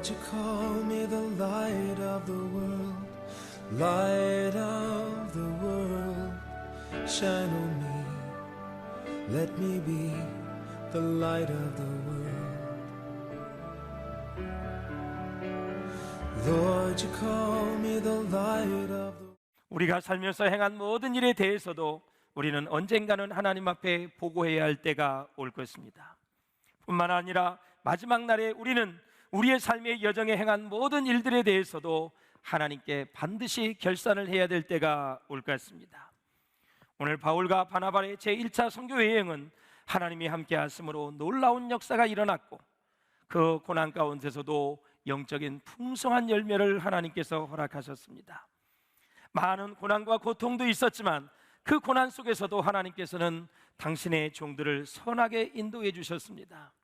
Lord, you call me the light of the world, light of the world. Shine on me, let me be the light of the world. Lord, you call me the light of the world. 우리가 살면서 행한 모든 일에 대해서도 우리는 언젠가는 하나님 앞에 보고해야 할 때가 올 것입니다. 뿐만 아니라 마지막 날에 우리는 우리의 삶의 여정에 행한 모든 일들에 대해서도 하나님께 반드시 결산을 해야 될 때가 올 것 같습니다. 오늘 바울과 바나바의 제1차 선교 여행은 하나님이 함께 하심으로 놀라운 역사가 일어났고, 그 고난 가운데서도 영적인 풍성한 열매를 하나님께서 허락하셨습니다. 많은 고난과 고통도 있었지만 그 고난 속에서도 하나님께서는 당신의 종들을 선하게 인도해 주셨습니다.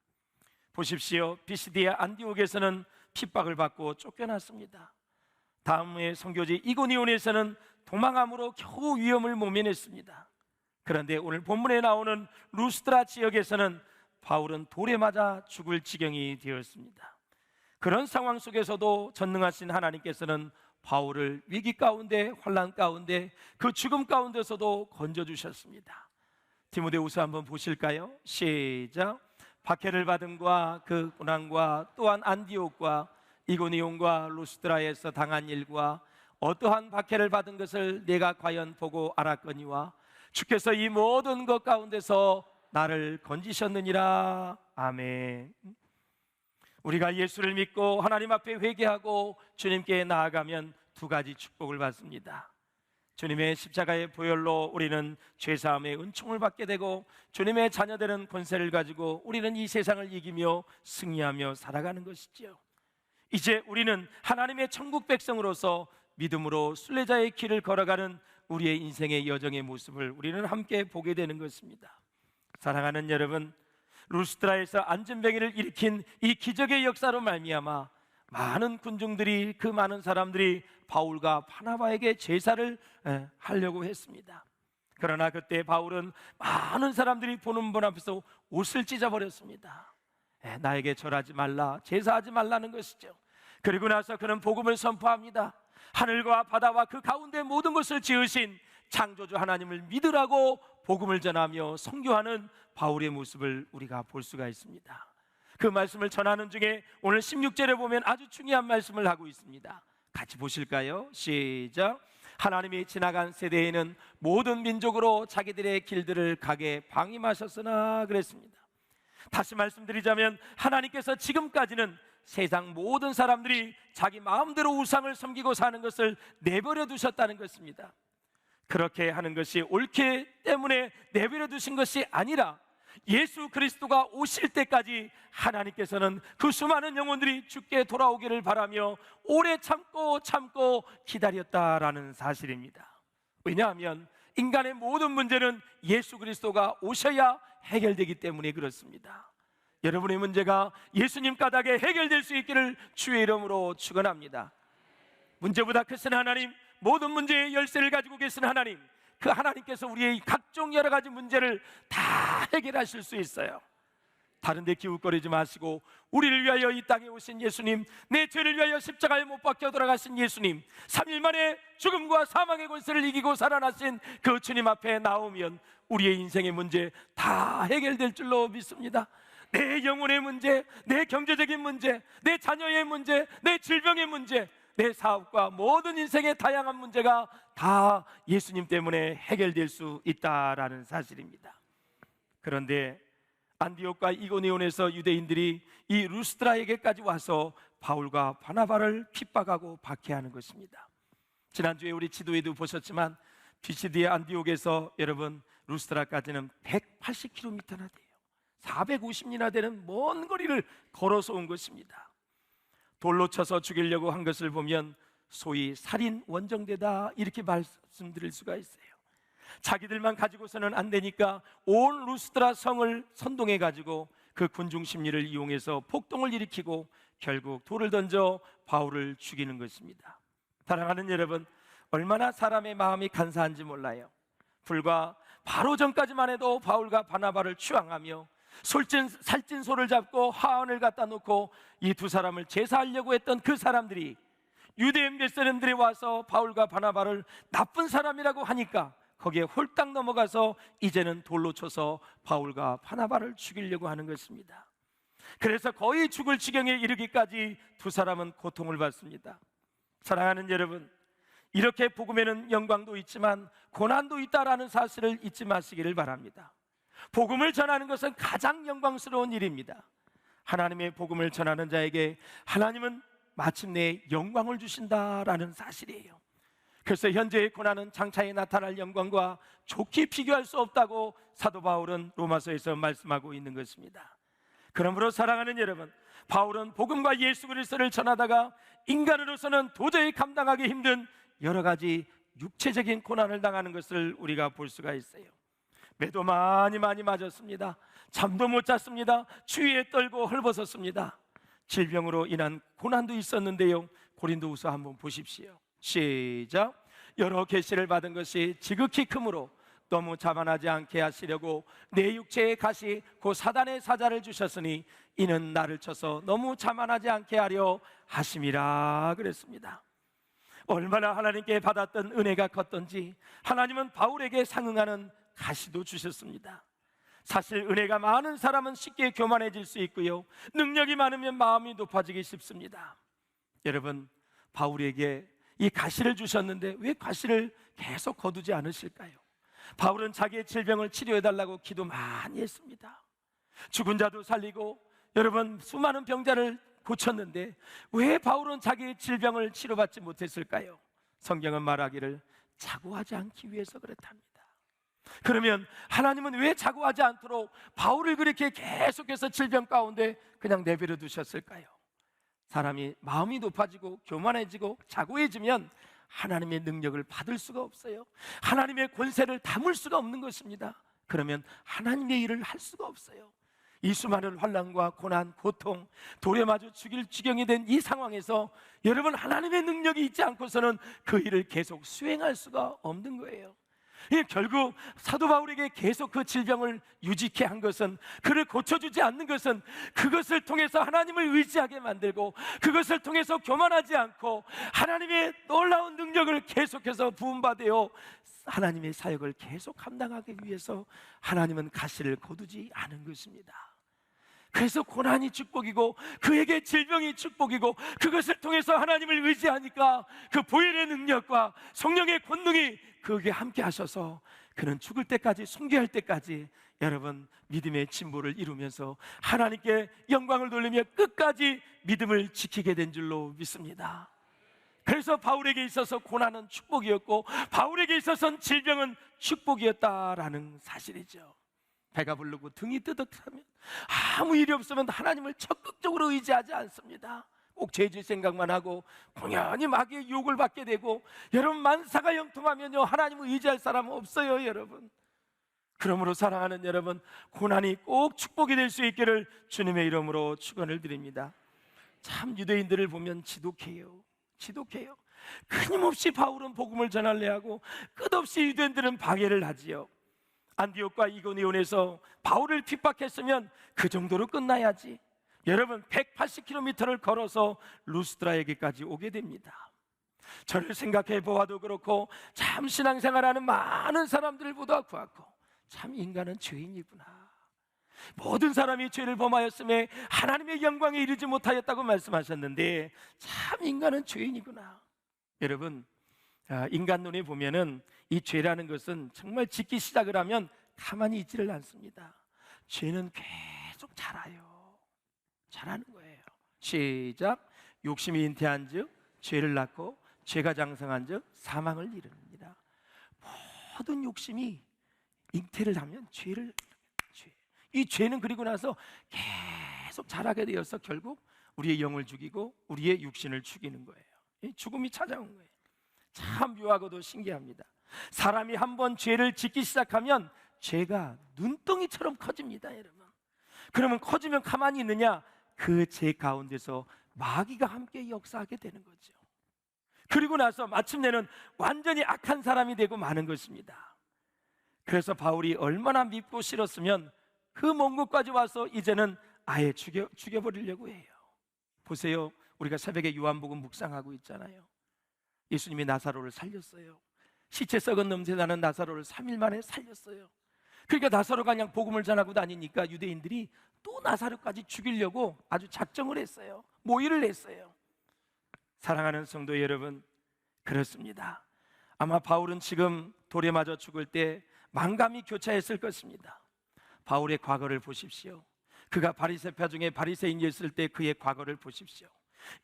보십시오. 비시디아 안디옥에서는 핍박을 받고 쫓겨났습니다. 다음의 선교지 이고니온에서는 도망함으로 겨우 위험을 모면했습니다. 그런데 오늘 본문에 나오는 루스드라 지역에서는 바울은 돌에 맞아 죽을 지경이 되었습니다. 그런 상황 속에서도 전능하신 하나님께서는 바울을 위기 가운데, 환난 가운데, 그 죽음 가운데서도 건져주셨습니다. 디모데후서 한번 보실까요? 시작. 박해를 받음과 그 고난과 또한 안디옥과 이고니온과 루스드라에서 당한 일과 어떠한 박해를 받은 것을 내가 과연 보고 알았거니와 주께서 이 모든 것 가운데서 나를 건지셨느니라. 아멘. 우리가 예수를 믿고 하나님 앞에 회개하고 주님께 나아가면 두 가지 축복을 받습니다. 주님의 십자가의 보혈로 우리는 죄사함의 은총을 받게 되고, 주님의 자녀되는 권세를 가지고 우리는 이 세상을 이기며 승리하며 살아가는 것이지요. 이제 우리는 하나님의 천국 백성으로서 믿음으로 순례자의 길을 걸어가는 우리의 인생의 여정의 모습을 우리는 함께 보게 되는 것입니다. 사랑하는 여러분, 루스드라에서 안전병기를 일으킨 이 기적의 역사로 말미암아 많은 군중들이, 그 많은 사람들이 바울과 바나바에게 제사를 하려고 했습니다. 그러나 그때 바울은 많은 사람들이 보는 분 앞에서 옷을 찢어버렸습니다. 나에게 절하지 말라, 제사하지 말라는 것이죠. 그리고 나서 그는 복음을 선포합니다. 하늘과 바다와 그 가운데 모든 것을 지으신 창조주 하나님을 믿으라고 복음을 전하며 선교하는 바울의 모습을 우리가 볼 수가 있습니다. 그 말씀을 전하는 중에 오늘 16절에 보면 아주 중요한 말씀을 하고 있습니다. 같이 보실까요? 시작. 하나님이 지나간 세대에는 모든 민족으로 자기들의 길들을 가게 방임하셨으나 그랬습니다. 다시 말씀드리자면 하나님께서 지금까지는 세상 모든 사람들이 자기 마음대로 우상을 섬기고 사는 것을 내버려 두셨다는 것입니다. 그렇게 하는 것이 옳기 때문에 내버려 두신 것이 아니라 예수 그리스도가 오실 때까지 하나님께서는 그 수많은 영혼들이 주께 돌아오기를 바라며 오래 참고 기다렸다라는 사실입니다. 왜냐하면 인간의 모든 문제는 예수 그리스도가 오셔야 해결되기 때문에 그렇습니다. 여러분의 문제가 예수님 까닭에 해결될 수 있기를 주의 이름으로 축원합니다. 문제보다 크신 하나님, 모든 문제의 열쇠를 가지고 계신 하나님, 그 하나님께서 우리의 각종 여러 가지 문제를 다 해결하실 수 있어요. 다른 데 기웃거리지 마시고 우리를 위하여 이 땅에 오신 예수님, 내 죄를 위하여 십자가에 못 박혀 돌아가신 예수님, 3일 만에 죽음과 사망의 권세를 이기고 살아나신 그 주님 앞에 나오면 우리의 인생의 문제 다 해결될 줄로 믿습니다. 내 영혼의 문제, 내 경제적인 문제, 내 자녀의 문제, 내 질병의 문제, 내 사업과 모든 인생의 다양한 문제가 다 예수님 때문에 해결될 수 있다라는 사실입니다. 그런데 안디옥과 이고니온에서 유대인들이 이 루스드라에게까지 와서 바울과 바나바를 핍박하고 박해하는 것입니다. 지난주에 우리 지도에도 보셨지만 비시디아 안디옥에서 여러분 루스드라까지는 180km나 돼요. 450리나 되는 먼 거리를 걸어서 온 것입니다. 돌로 쳐서 죽이려고 한 것을 보면 소위 살인 원정대다 이렇게 말씀드릴 수가 있어요. 자기들만 가지고서는 안 되니까 온 루스드라 성을 선동해 가지고 그 군중 심리를 이용해서 폭동을 일으키고 결국 돌을 던져 바울을 죽이는 것입니다. 사랑하는 여러분, 얼마나 사람의 마음이 간사한지 몰라요. 불과 바로 전까지만 해도 바울과 바나바를 추앙하며 살찐 소를 잡고 화환을 갖다 놓고 이 두 사람을 제사하려고 했던 그 사람들이 유대인 사람들이 와서 바울과 바나바를 나쁜 사람이라고 하니까 거기에 홀딱 넘어가서 이제는 돌로 쳐서 바울과 바나바를 죽이려고 하는 것입니다. 그래서 거의 죽을 지경에 이르기까지 두 사람은 고통을 받습니다. 사랑하는 여러분, 이렇게 복음에는 영광도 있지만 고난도 있다라는 사실을 잊지 마시기를 바랍니다. 복음을 전하는 것은 가장 영광스러운 일입니다. 하나님의 복음을 전하는 자에게 하나님은 마침내 영광을 주신다라는 사실이에요. 그래서 현재의 고난은 장차에 나타날 영광과 좋게 비교할 수 없다고 사도 바울은 로마서에서 말씀하고 있는 것입니다. 그러므로 사랑하는 여러분, 바울은 복음과 예수 그리스도를 전하다가 인간으로서는 도저히 감당하기 힘든 여러 가지 육체적인 고난을 당하는 것을 우리가 볼 수가 있어요. 매도 많이 맞았습니다. 잠도 못 잤습니다. 추위에 떨고 헐벗었습니다. 질병으로 인한 고난도 있었는데요, 고린도후서 한번 보십시오. 시작. 여러 계시를 받은 것이 지극히 크므로 너무 자만하지 않게 하시려고 내 육체의 가시 곧 사단의 사자를 주셨으니 이는 나를 쳐서 너무 자만하지 않게 하려 하심이라 그랬습니다. 얼마나 하나님께 받았던 은혜가 컸던지 하나님은 바울에게 상응하는 가시도 주셨습니다. 사실 은혜가 많은 사람은 쉽게 교만해질 수 있고요, 능력이 많으면 마음이 높아지기 쉽습니다. 여러분, 바울에게 이 가시를 주셨는데 왜 가시를 계속 거두지 않으실까요? 바울은 자기의 질병을 치료해달라고 기도 많이 했습니다. 죽은 자도 살리고 여러분 수많은 병자를 고쳤는데 왜 바울은 자기의 질병을 치료받지 못했을까요? 성경은 말하기를 자고하지 않기 위해서 그렇답니다. 그러면 하나님은 왜 자고하지 않도록 바울을 그렇게 계속해서 질병 가운데 그냥 내버려 두셨을까요? 사람이 마음이 높아지고 교만해지고 자고해지면 하나님의 능력을 받을 수가 없어요. 하나님의 권세를 담을 수가 없는 것입니다. 그러면 하나님의 일을 할 수가 없어요. 이 수많은 환난과 고난, 고통, 돌에 맞아 죽일 지경이 된 이 상황에서 여러분, 하나님의 능력이 있지 않고서는 그 일을 계속 수행할 수가 없는 거예요. 결국 사도 바울에게 계속 그 질병을 유지케 한 것은, 그를 고쳐주지 않는 것은 그것을 통해서 하나님을 의지하게 만들고 그것을 통해서 교만하지 않고 하나님의 놀라운 능력을 계속해서 부음받아요 하나님의 사역을 계속 감당하기 위해서 하나님은 가시를 거두지 않은 것입니다. 그래서 고난이 축복이고 그에게 질병이 축복이고 그것을 통해서 하나님을 의지하니까 그 보혈의 능력과 성령의 권능이 그에게 함께 하셔서 그는 죽을 때까지, 순교할 때까지 여러분 믿음의 진보를 이루면서 하나님께 영광을 돌리며 끝까지 믿음을 지키게 된 줄로 믿습니다. 그래서 바울에게 있어서 고난은 축복이었고 바울에게 있어서는 질병은 축복이었다라는 사실이죠. 배가 부르고 등이 뜨뜻하면 아무 일이 없으면 하나님을 적극적으로 의지하지 않습니다. 꼭 죄질 생각만 하고 공연히 마귀의 유혹을 받게 되고, 여러분 만사가 형통하면요 하나님을 의지할 사람은 없어요. 여러분, 그러므로 사랑하는 여러분, 고난이 꼭 축복이 될 수 있기를 주님의 이름으로 축원을 드립니다. 참 유대인들을 보면 지독해요. 끊임없이 바울은 복음을 전하려 하고 끝없이 유대인들은 방해를 하지요. 안디옥과 이고니온에서 바울을 핍박했으면 그 정도로 끝나야지. 여러분 180km를 걸어서 루스드라에게까지 오게 됩니다. 저를 생각해 보아도 그렇고 참 신앙생활하는 많은 사람들을 보다 그렇고 참 인간은 죄인이구나. 모든 사람이 죄를 범하였음에 하나님의 영광에 이르지 못하였다고 말씀하셨는데 참 인간은 죄인이구나. 여러분, 인간론에 보면은 이 죄라는 것은 정말 짓기 시작을 하면 가만히 있지를 않습니다. 죄는 계속 자라는 거예요. 시작. 욕심이 잉태한즉 죄를 낳고 죄가 장성한즉 사망을 이릅니다. 모든 욕심이 잉태를 하면 이 죄는 그리고 나서 계속 자라게 되어서 결국 우리의 영을 죽이고 우리의 육신을 죽이는 거예요. 죽음이 찾아온 거예요. 참 묘하고도 신기합니다. 사람이 한번 죄를 짓기 시작하면 죄가 눈덩이처럼 커집니다. 여러분, 그러면 커지면 가만히 있느냐? 그 죄 가운데서 마귀가 함께 역사하게 되는 거죠. 그리고 나서 마침내는 완전히 악한 사람이 되고 마는 것입니다. 그래서 바울이 얼마나 밉고 싫었으면 그 먼 곳까지 와서 이제는 아예 죽여버리려고 해요. 보세요. 우리가 새벽에 요한복음 묵상하고 있잖아요. 예수님이 나사로를 살렸어요. 시체 썩은 냄새 나는 나사로를 3일 만에 살렸어요. 그러니까 나사로가 그냥 복음을 전하고 다니니까 유대인들이 또 나사로까지 죽이려고 아주 작정을 했어요. 모의를 했어요. 사랑하는 성도 여러분, 그렇습니다. 아마 바울은 지금 돌에 맞아 죽을 때 만감이 교차했을 것입니다. 바울의 과거를 보십시오. 그가 바리새파 중에 바리새인이었을 때 그의 과거를 보십시오.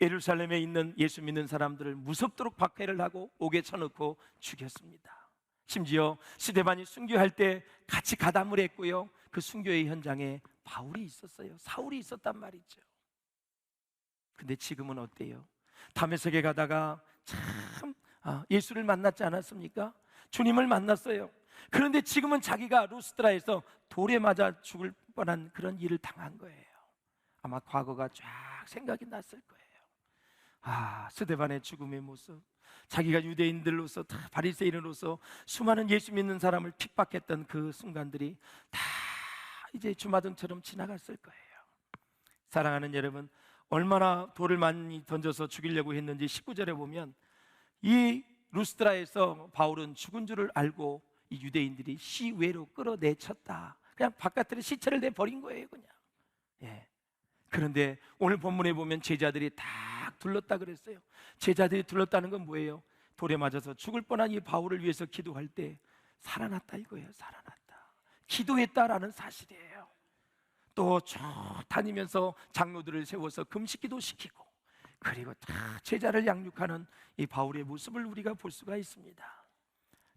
예루살렘에 있는 예수 믿는 사람들을 무섭도록 박해를 하고 옥에 쳐넣고 죽였습니다. 심지어 스데반이 순교할 때 같이 가담을 했고요. 그 순교의 현장에 바울이 있었어요. 사울이 있었단 말이죠. 근데 지금은 어때요? 다메섹에 가다가 참 예수를 만났지 않았습니까? 주님을 만났어요. 그런데 지금은 자기가 루스드라에서 돌에 맞아 죽을 뻔한 그런 일을 당한 거예요. 아마 과거가 쫙 생각이 났을 거예요. 스데반의 죽음의 모습, 자기가 유대인들로서 다 바리새인으로서 수많은 예수 믿는 사람을 핍박했던 그 순간들이 다 이제 주마등처럼 지나갔을 거예요. 사랑하는 여러분, 얼마나 돌을 많이 던져서 죽이려고 했는지 19절에 보면 이 루스드라에서 바울은 죽은 줄을 알고 이 유대인들이 시외로 끌어내쳤다. 그냥 바깥으로 시체를 내버린 거예요, 그냥. 예. 그런데 오늘 본문에 보면 제자들이 딱 둘렀다 그랬어요. 제자들이 둘렀다는 건 뭐예요? 돌에 맞아서 죽을 뻔한 이 바울을 위해서 기도할 때 살아났다 이거예요. 살아났다. 기도했다라는 사실이에요. 또 쭉 다니면서 장로들을 세워서 금식기도 시키고, 그리고 다 제자를 양육하는 이 바울의 모습을 우리가 볼 수가 있습니다.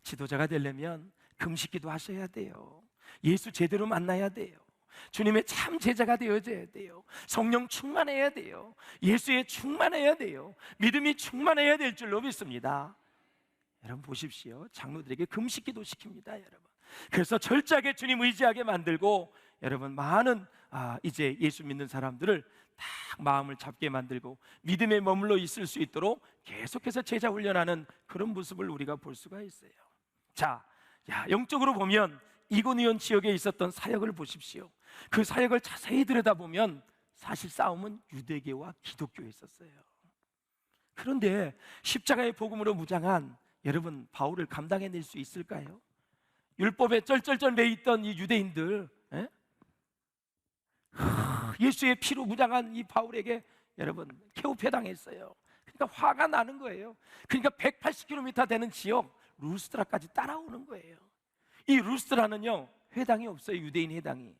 지도자가 되려면 금식기도 하셔야 돼요. 예수 제대로 만나야 돼요. 주님의 참 제자가 되어져야 돼요. 성령 충만해야 돼요. 예수에 충만해야 돼요. 믿음이 충만해야 될 줄로 믿습니다. 여러분 보십시오. 장로들에게 금식기도 시킵니다, 여러분. 그래서 철저하게 주님 의지하게 만들고, 여러분 많은 이제 예수 믿는 사람들을 딱 마음을 잡게 만들고 믿음에 머물러 있을 수 있도록 계속해서 제자 훈련하는 그런 모습을 우리가 볼 수가 있어요. 자, 영적으로 보면 이고니온 지역에 있었던 사역을 보십시오. 그 사역을 자세히 들여다보면 사실 싸움은 유대교와 기독교에 있었어요. 그런데 십자가의 복음으로 무장한 여러분 바울을 감당해낼 수 있을까요? 율법에 쩔쩔쩔 매있던 이 유대인들, 예수의 피로 무장한 이 바울에게 여러분 개우패당했어요. 그러니까 화가 나는 거예요. 그러니까 180km 되는 지역 루스드라까지 따라오는 거예요. 이 루스드라는요 회당이 없어요. 유대인 회당이.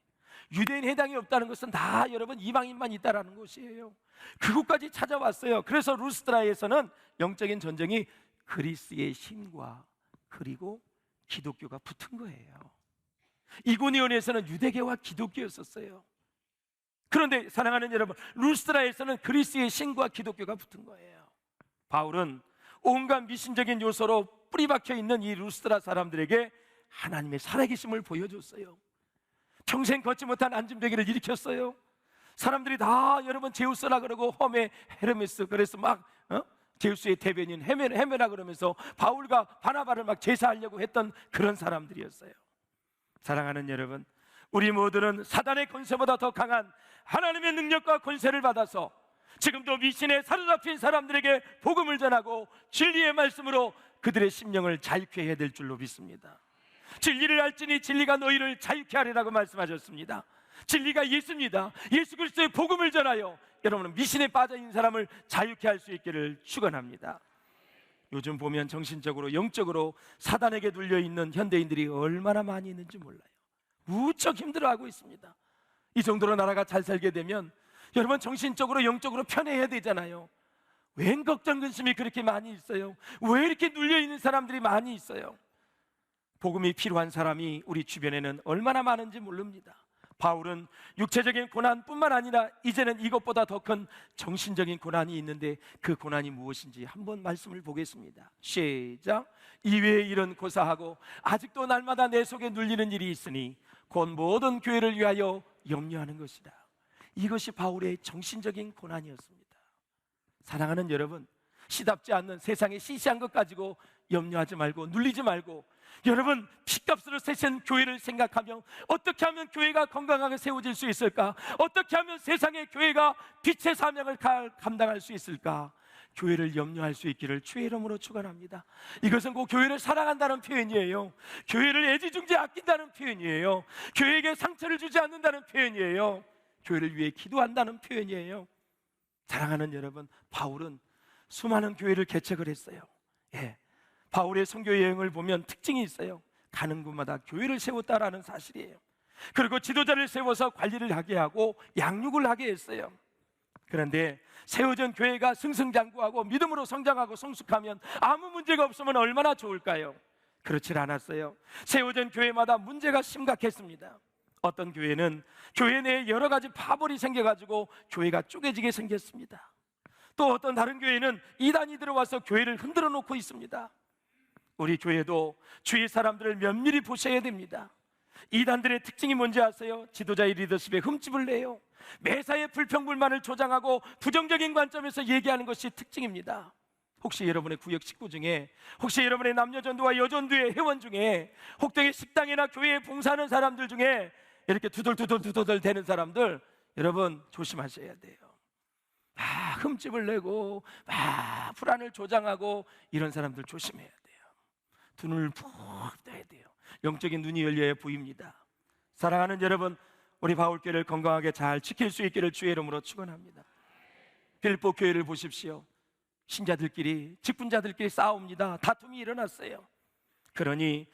유대인 회당이 없다는 것은 다 여러분 이방인만 있다라는 곳이에요. 그곳까지 찾아왔어요. 그래서 루스드라에서는 영적인 전쟁이 그리스의 신과 그리고 기독교가 붙은 거예요. 이고니온에서는 유대교와 기독교였었어요. 그런데 사랑하는 여러분, 루스드라에서는 그리스의 신과 기독교가 붙은 거예요. 바울은 온갖 미신적인 요소로 뿌리박혀 있는 이 루스드라 사람들에게 하나님의 살아계심을 보여줬어요. 평생 걷지 못한 안진뱅이를 일으켰어요. 사람들이 다 여러분 제우스라 그러고 험에 헤르메스, 그래서 막 제우스의 대변인 헤메라 그러면서 바울과 바나바를 막 제사하려고 했던 그런 사람들이었어요. 사랑하는 여러분, 우리 모두는 사단의 권세보다 더 강한 하나님의 능력과 권세를 받아서 지금도 미신에 사로잡힌 사람들에게 복음을 전하고 진리의 말씀으로 그들의 심령을 자유케 해야 될 줄로 믿습니다. 진리를 알지니 진리가 너희를 자유케 하리라고 말씀하셨습니다. 진리가 예수입니다. 예수 그리스도의 복음을 전하여 여러분은 미신에 빠져있는 사람을 자유케 할 수 있기를 축원합니다. 요즘 보면 정신적으로 영적으로 사단에게 눌려있는 현대인들이 얼마나 많이 있는지 몰라요. 무척 힘들어하고 있습니다. 이 정도로 나라가 잘 살게 되면 여러분 정신적으로 영적으로 편해야 되잖아요. 웬 걱정 근심이 그렇게 많이 있어요? 왜 이렇게 눌려있는 사람들이 많이 있어요? 복음이 필요한 사람이 우리 주변에는 얼마나 많은지 모릅니다. 바울은 육체적인 고난뿐만 아니라 이제는 이것보다 더 큰 정신적인 고난이 있는데 그 고난이 무엇인지 한번 말씀을 보겠습니다. 시작. 이외의 일은 고사하고 아직도 날마다 내 속에 눌리는 일이 있으니 곧 모든 교회를 위하여 염려하는 것이다. 이것이 바울의 정신적인 고난이었습니다. 사랑하는 여러분, 시답지 않는 세상의 시시한 것 가지고 염려하지 말고 눌리지 말고, 여러분 피값으로 세신 교회를 생각하며 어떻게 하면 교회가 건강하게 세워질 수 있을까? 어떻게 하면 세상의 교회가 빛의 사명을 감당할 수 있을까? 교회를 염려할 수 있기를 주의 이름으로 축원합니다. 이것은 꼭 교회를 사랑한다는 표현이에요. 교회를 애지중지 아낀다는 표현이에요. 교회에게 상처를 주지 않는다는 표현이에요. 교회를 위해 기도한다는 표현이에요. 사랑하는 여러분, 바울은 수많은 교회를 개척을 했어요. 바울의 선교 여행을 보면 특징이 있어요. 가는 곳마다 교회를 세웠다라는 사실이에요. 그리고 지도자를 세워서 관리를 하게 하고 양육을 하게 했어요. 그런데 세워진 교회가 승승장구하고 믿음으로 성장하고 성숙하면 아무 문제가 없으면 얼마나 좋을까요? 그렇지 않았어요. 세워진 교회마다 문제가 심각했습니다. 어떤 교회는 교회 내에 여러 가지 파벌이 생겨가지고 교회가 쪼개지게 생겼습니다. 또 어떤 다른 교회는 이단이 들어와서 교회를 흔들어 놓고 있습니다. 우리 교회도 주위 사람들을 면밀히 보셔야 됩니다. 이단들의 특징이 뭔지 아세요? 지도자의 리더십에 흠집을 내요. 매사에 불평불만을 조장하고 부정적인 관점에서 얘기하는 것이 특징입니다. 혹시 여러분의 구역 식구 중에, 혹시 여러분의 남녀전도와 여전도의 회원 중에, 혹시 식당이나 교회에 봉사하는 사람들 중에 이렇게 두덜두덜 대는 사람들, 여러분 조심하셔야 돼요. 흠집을 내고 불안을 조장하고 이런 사람들 조심해야 돼요. 두 눈을 푹 떠야 돼요. 영적인 눈이 열려야 보입니다. 사랑하는 여러분, 우리 바울교회를 건강하게 잘 지킬 수 있기를 주의 이름으로 축원합니다. 빌립보 교회를 보십시오. 신자들끼리, 직분자들끼리 싸웁니다. 다툼이 일어났어요. 그러니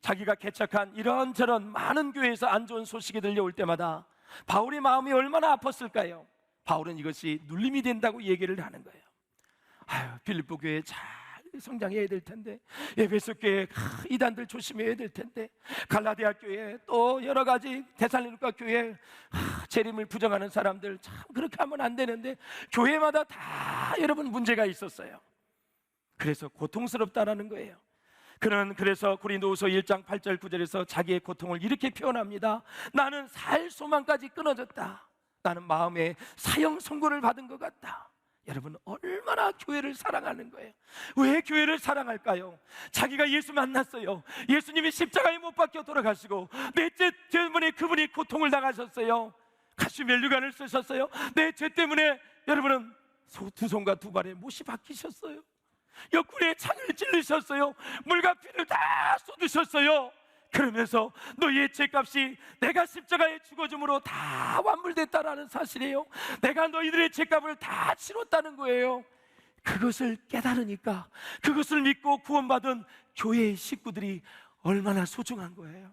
자기가 개척한 이런저런 많은 교회에서 안 좋은 소식이 들려올 때마다 바울의 마음이 얼마나 아팠을까요? 바울은 이것이 눌림이 된다고 얘기를 하는 거예요. 빌립보 교회 잘 성장해야 될 텐데, 에베소 교회 이단들 조심해야 될 텐데, 갈라디아 교회 또 여러 가지 데살로니가 교회 재림을 부정하는 사람들 참 그렇게 하면 안 되는데, 교회마다 다 여러분 문제가 있었어요. 그래서 고통스럽다라는 거예요. 그래서 고린도후서 1장 8절 9절에서 자기의 고통을 이렇게 표현합니다. 나는 살 소망까지 끊어졌다. 나는 마음에 사형 선고를 받은 것 같다. 여러분 얼마나 교회를 사랑하는 거예요. 왜 교회를 사랑할까요? 자기가 예수 만났어요. 예수님이 십자가에 못 박혀 돌아가시고 내 죄 때문에 그분이 고통을 당하셨어요. 가시 면류관을 쓰셨어요. 내 죄 때문에 여러분은 두 손과 두 발에 못이 박히셨어요. 옆구리에 창을 찔리셨어요. 물과 피를 다 쏟으셨어요. 그러면서 너희의 죄값이 내가 십자가에 죽어줌으로 다 완물됐다라는 사실이에요. 내가 너희들의 죄값을 다 치렀다는 거예요. 그것을 깨달으니까, 그것을 믿고 구원받은 교회의 식구들이 얼마나 소중한 거예요.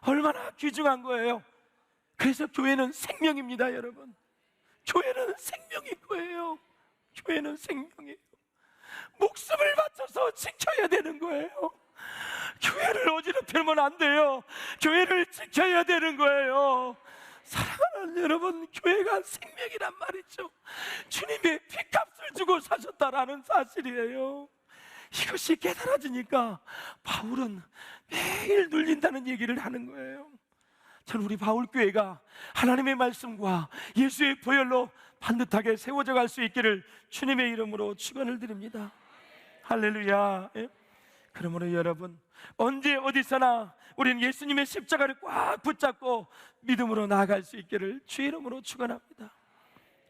얼마나 귀중한 거예요. 그래서 교회는 생명입니다, 여러분. 교회는 생명인 거예요. 교회는 생명이에요. 목숨을 바쳐서 지켜야 되는 거예요. 교회를 어지럽히면 안 돼요. 교회를 지켜야 되는 거예요. 사랑하는 여러분, 교회가 생명이란 말이죠. 주님의 피값을 주고 사셨다라는 사실이에요. 이것이 깨달아지니까 바울은 매일 눌린다는 얘기를 하는 거예요. 저는 우리 바울교회가 하나님의 말씀과 예수의 보혈로 반듯하게 세워져 갈 수 있기를 주님의 이름으로 축원을 드립니다. 할렐루야. 그러므로 여러분, 언제 어디서나 우리는 예수님의 십자가를 꽉 붙잡고 믿음으로 나아갈 수 있기를 주의 이름으로 축원합니다.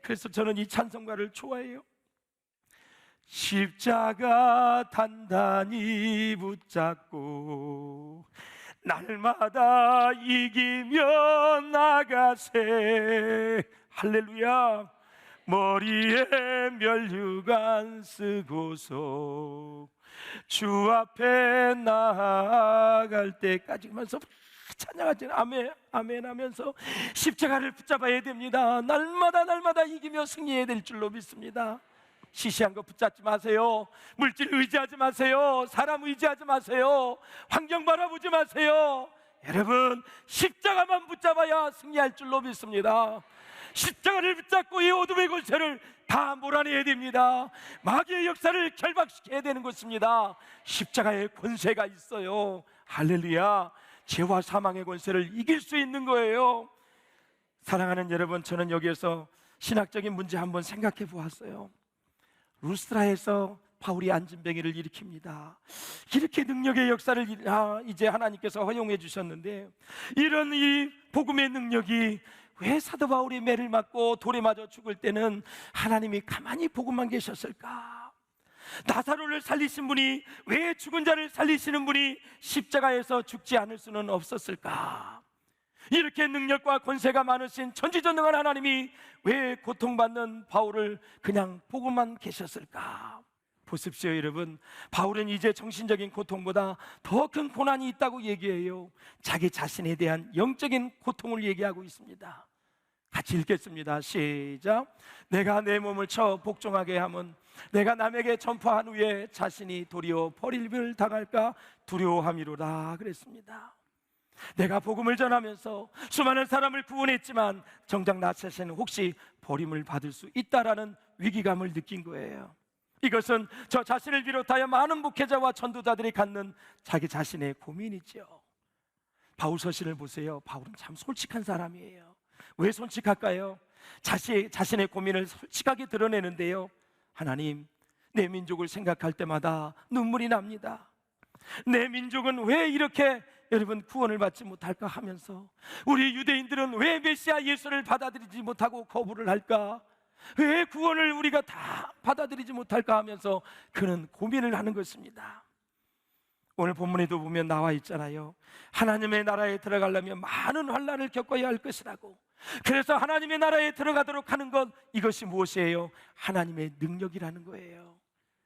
그래서 저는 이 찬송가를 좋아해요. 십자가 단단히 붙잡고 날마다 이기며 나가세. 할렐루야. 머리에 면류관 쓰고서 주 앞에 나아갈 때까지 하면서 찬양하지, 아멘 아멘 하면서 십자가를 붙잡아야 됩니다. 날마다 이기며 승리해야 될 줄로 믿습니다. 시시한 거 붙잡지 마세요. 물질 의지하지 마세요. 사람 의지하지 마세요. 환경 바라보지 마세요. 여러분, 십자가만 붙잡아야 승리할 줄로 믿습니다. 십자가를 붙잡고 이 어둠의 권세를 다 몰아내야 됩니다. 마귀의 역사를 결박시켜야 되는 것입니다. 십자가의 권세가 있어요. 할렐루야. 죄와 사망의 권세를 이길 수 있는 거예요. 사랑하는 여러분, 저는 여기에서 신학적인 문제 한번 생각해 보았어요. 루스트라에서 바울이 안진뱅이를 일으킵니다. 이렇게 능력의 역사를 이제 하나님께서 허용해 주셨는데, 이런 이 복음의 능력이 왜 사도 바울이 매를 맞고 돌에 맞아 죽을 때는 하나님이 가만히 보고만 계셨을까? 나사로를 살리신 분이 왜 죽은 자를 살리시는 분이 십자가에서 죽지 않을 수는 없었을까? 이렇게 능력과 권세가 많으신 전지전능한 하나님이 왜 고통받는 바울을 그냥 보고만 계셨을까? 보십시오, 여러분. 바울은 이제 정신적인 고통보다 더 큰 고난이 있다고 얘기해요. 자기 자신에 대한 영적인 고통을 얘기하고 있습니다. 같이 읽겠습니다. 시작. 내가 내 몸을 쳐 복종하게 함은 내가 남에게 전파한 후에 자신이 도리어 버림을 당할까 두려워함이로다 그랬습니다. 내가 복음을 전하면서 수많은 사람을 구원했지만 정작 나 자신은 혹시 버림을 받을 수 있다라는 위기감을 느낀 거예요. 이것은 저 자신을 비롯하여 많은 목회자와 전도자들이 갖는 자기 자신의 고민이죠. 바울 서신을 보세요. 바울은 참 솔직한 사람이에요. 왜 솔직할까요? 자신의 고민을 솔직하게 드러내는데요. 하나님, 내 민족을 생각할 때마다 눈물이 납니다. 내 민족은 왜 이렇게 여러분 구원을 받지 못할까 하면서, 우리 유대인들은 왜 메시아 예수를 받아들이지 못하고 거부를 할까? 왜 구원을 우리가 다 받아들이지 못할까 하면서 그는 고민을 하는 것입니다. 오늘 본문에도 보면 나와 있잖아요. 하나님의 나라에 들어가려면 많은 환난을 겪어야 할 것이라고. 그래서 하나님의 나라에 들어가도록 하는 것, 이것이 무엇이에요? 하나님의 능력이라는 거예요.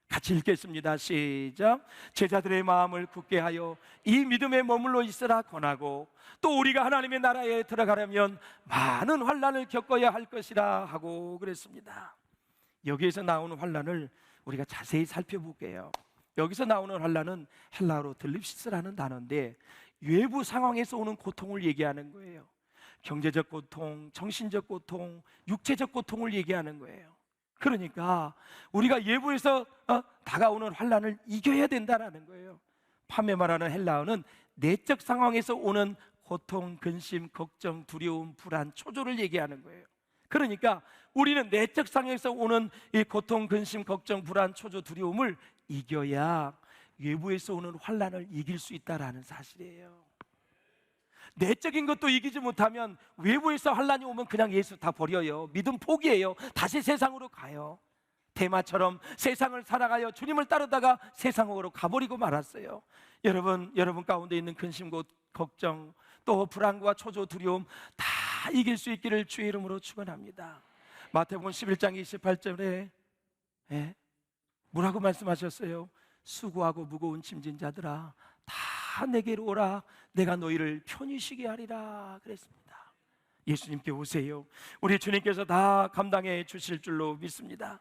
같이 읽겠습니다. 시작. 제자들의 마음을 굳게 하여 이 믿음에 머물러 있으라 권하고, 또 우리가 하나님의 나라에 들어가려면 많은 환난을 겪어야 할 것이라 하고 그랬습니다. 여기에서 나오는 환난을 우리가 자세히 살펴볼게요. 여기서 나오는 환난은 헬라어로 들립시스라는 단어인데, 외부 상황에서 오는 고통을 얘기하는 거예요. 경제적 고통, 정신적 고통, 육체적 고통을 얘기하는 거예요. 그러니까 우리가 외부에서 다가오는 환난을 이겨야 된다라는 거예요. 판매 말하는 헬라어는 내적 상황에서 오는 고통, 근심, 걱정, 두려움, 불안, 초조를 얘기하는 거예요. 그러니까 우리는 내적 상황에서 오는 이 고통, 근심, 걱정, 불안, 초조, 두려움을 이겨야 외부에서 오는 환난을 이길 수 있다라는 사실이에요. 내적인 것도 이기지 못하면 외부에서 환난이 오면 그냥 예수 다 버려요. 믿음 포기해요. 다시 세상으로 가요. 대마처럼 세상을 살아가요. 주님을 따르다가 세상으로 가버리고 말았어요. 여러분 가운데 있는 근심, 걱정, 또 불안과 초조, 두려움 다 이길 수 있기를 주의 이름으로 축원합니다. 마태복음 11장 28절에 뭐라고 말씀하셨어요? 수고하고 무거운 짐진 자들아, 다 내게로 오라. 내가 너희를 편히 쉬게 하리라 그랬습니다. 예수님께 오세요. 우리 주님께서 다 감당해 주실 줄로 믿습니다.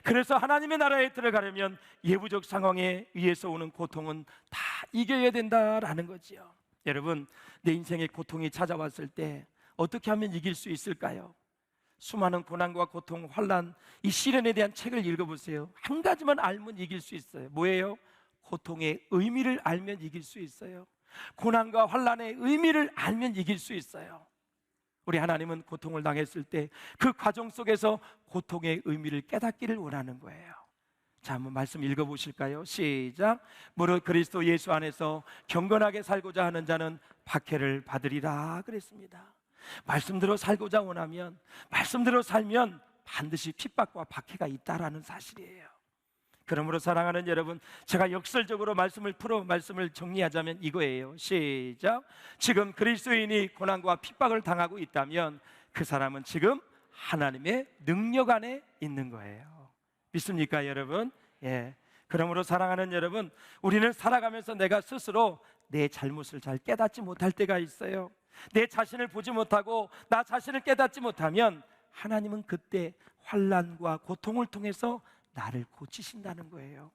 그래서 하나님의 나라에 들어가려면 예부적 상황에 의해서 오는 고통은 다 이겨야 된다라는 거지요. 여러분, 내 인생에 고통이 찾아왔을 때 어떻게 하면 이길 수 있을까요? 수많은 고난과 고통, 환난, 이 시련에 대한 책을 읽어보세요. 한 가지만 알면 이길 수 있어요. 뭐예요? 고통의 의미를 알면 이길 수 있어요. 고난과 환난의 의미를 알면 이길 수 있어요. 우리 하나님은 고통을 당했을 때 그 과정 속에서 고통의 의미를 깨닫기를 원하는 거예요. 자, 한번 말씀 읽어보실까요? 시작. 무릇 그리스도 예수 안에서 경건하게 살고자 하는 자는 박해를 받으리라 그랬습니다. 말씀대로 살고자 원하면, 말씀대로 살면 반드시 핍박과 박해가 있다라는 사실이에요. 그러므로 사랑하는 여러분, 제가 역설적으로 말씀을 정리하자면 이거예요. 시작. 지금 그리스도인이 고난과 핍박을 당하고 있다면 그 사람은 지금 하나님의 능력 안에 있는 거예요. 믿습니까, 여러분? 예. 그러므로 사랑하는 여러분, 우리는 살아가면서 내가 스스로 내 잘못을 잘 깨닫지 못할 때가 있어요. 내 자신을 보지 못하고 나 자신을 깨닫지 못하면 하나님은 그때 환난과 고통을 통해서 나를 고치신다는 거예요.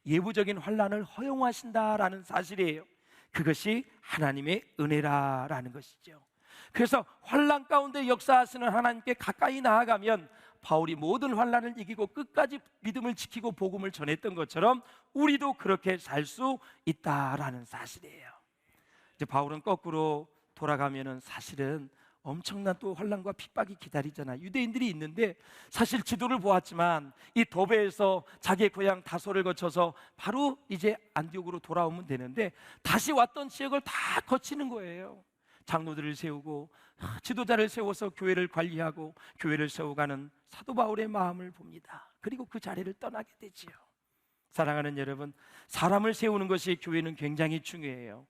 예부적인 환난을 허용하신다라는 사실이에요. 그것이 하나님의 은혜라는 것이죠. 그래서 환난 가운데 역사하시는 하나님께 가까이 나아가면 바울이 모든 환난을 이기고 끝까지 믿음을 지키고 복음을 전했던 것처럼 우리도 그렇게 살 수 있다라는 사실이에요. 이제 바울은 거꾸로 돌아가면은 사실은 엄청난 또 환난과 핍박이 기다리잖아요. 유대인들이 있는데 사실 지도를 보았지만 이 도배에서 자기의 고향 다소를 거쳐서 바로 이제 안디옥으로 돌아오면 되는데 다시 왔던 지역을 다 거치는 거예요. 장로들을 세우고 지도자를 세워서 교회를 관리하고 교회를 세워가는 사도 바울의 마음을 봅니다. 그리고 그 자리를 떠나게 되지요. 사랑하는 여러분, 사람을 세우는 것이 교회는 굉장히 중요해요.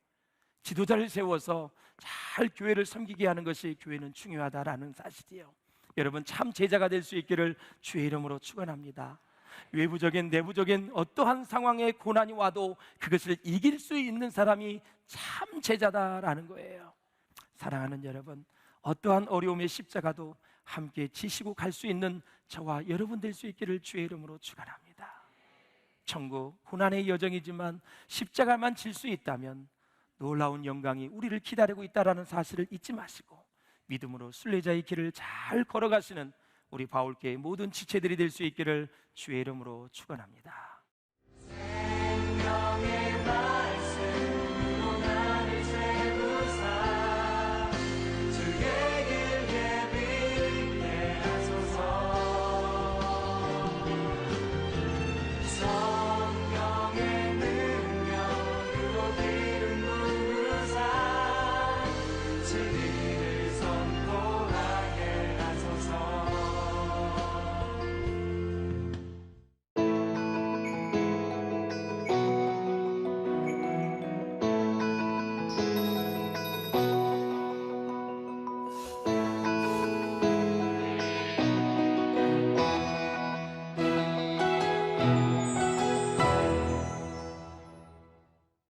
지도자를 세워서 잘 교회를 섬기게 하는 것이 교회는 중요하다라는 사실이요. 여러분, 참 제자가 될 수 있기를 주의 이름으로 축원합니다. 외부적인 내부적인 어떠한 상황에 고난이 와도 그것을 이길 수 있는 사람이 참 제자다라는 거예요. 사랑하는 여러분, 어떠한 어려움의 십자가도 함께 지시고 갈 수 있는 저와 여러분 될 수 있기를 주의 이름으로 축원합니다. 천국 고난의 여정이지만 십자가만 질 수 있다면 놀라운 영광이 우리를 기다리고 있다는 사실을 잊지 마시고 믿음으로 순례자의 길을 잘 걸어가시는 우리 바울교회의 모든 지체들이 될 수 있기를 주의 이름으로 축원합니다. 생명의